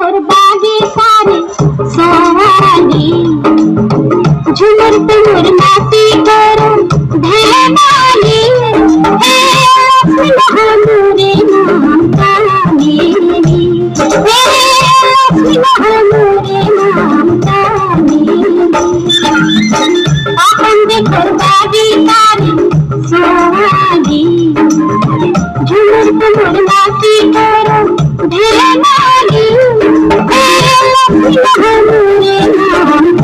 देखो बागी सारे सोहानी झूमर तुमर नाती करो धैमानी हे लक्ष्मी मोरे मातानी हे लक्ष्मी मोरे मातानी अपन देखो बागी सारे सोहानी झूमर तुमर नाती करो धैमानी हे लक्ष्मी मोरे मातानी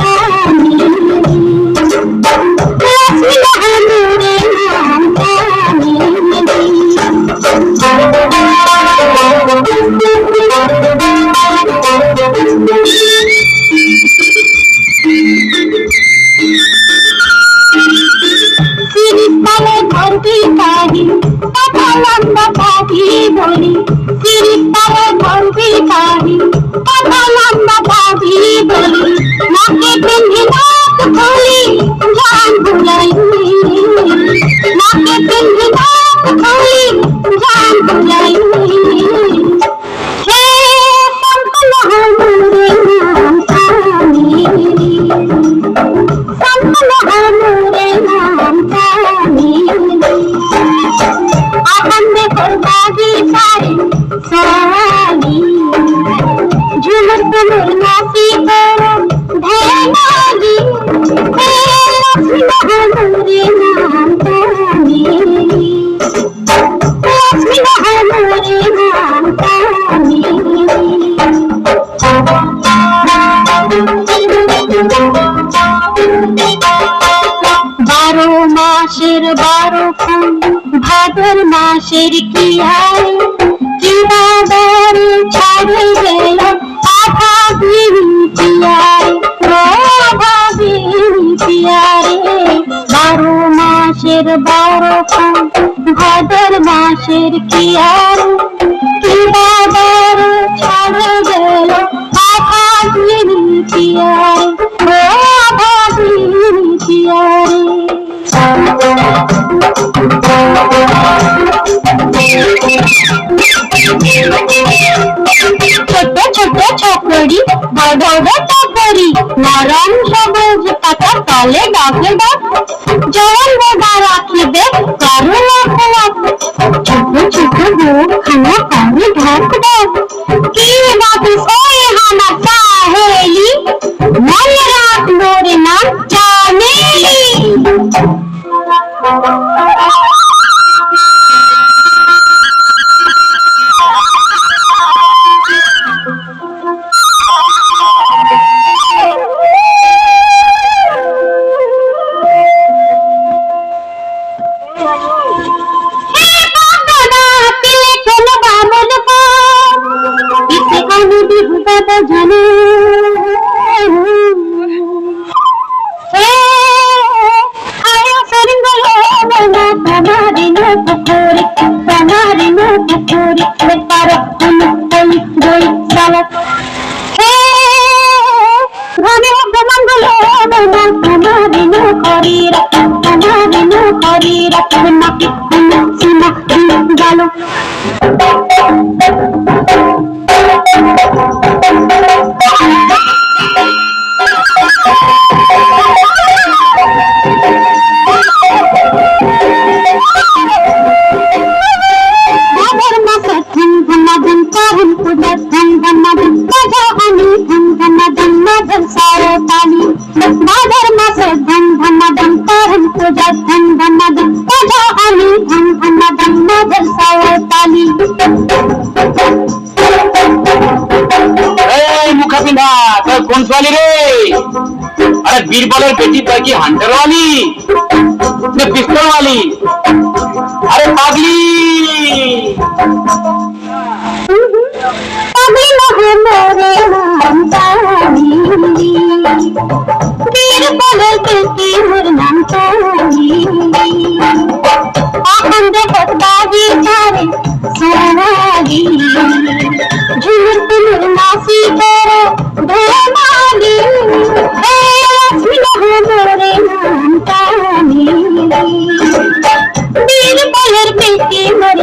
भादर मासेर की आए कि बादर छाड़े गल आभा पियारे पियारे 12 मासेर 12 भादर मासेर की आए कि बादर छाड़े गल आभा पियारे आभा पियारे ছোট ছোট ছকড়ি বড় বড় টপরি নরম সবুজ পাতা তলে ডাকে ডাক জল বোধা রাখিবে করো লাখ লাখ ছোট ছোট বুক খানা করে ঢাক ডাক কি বাত ওই আমার সাহেলি মনে রাখ মোরে নাম চামেলি बीरबलेर बेटी पर की हंटर वाली ने पिस्तौल वाली अरे पागली पागली न हो मोरे नाम तानी बीरबलेर बेटी मोर नाम तानी आखन दे बागी सारे सोनाली झूठ तुम नासी करो धमाली बीरबलेर बेटी मोर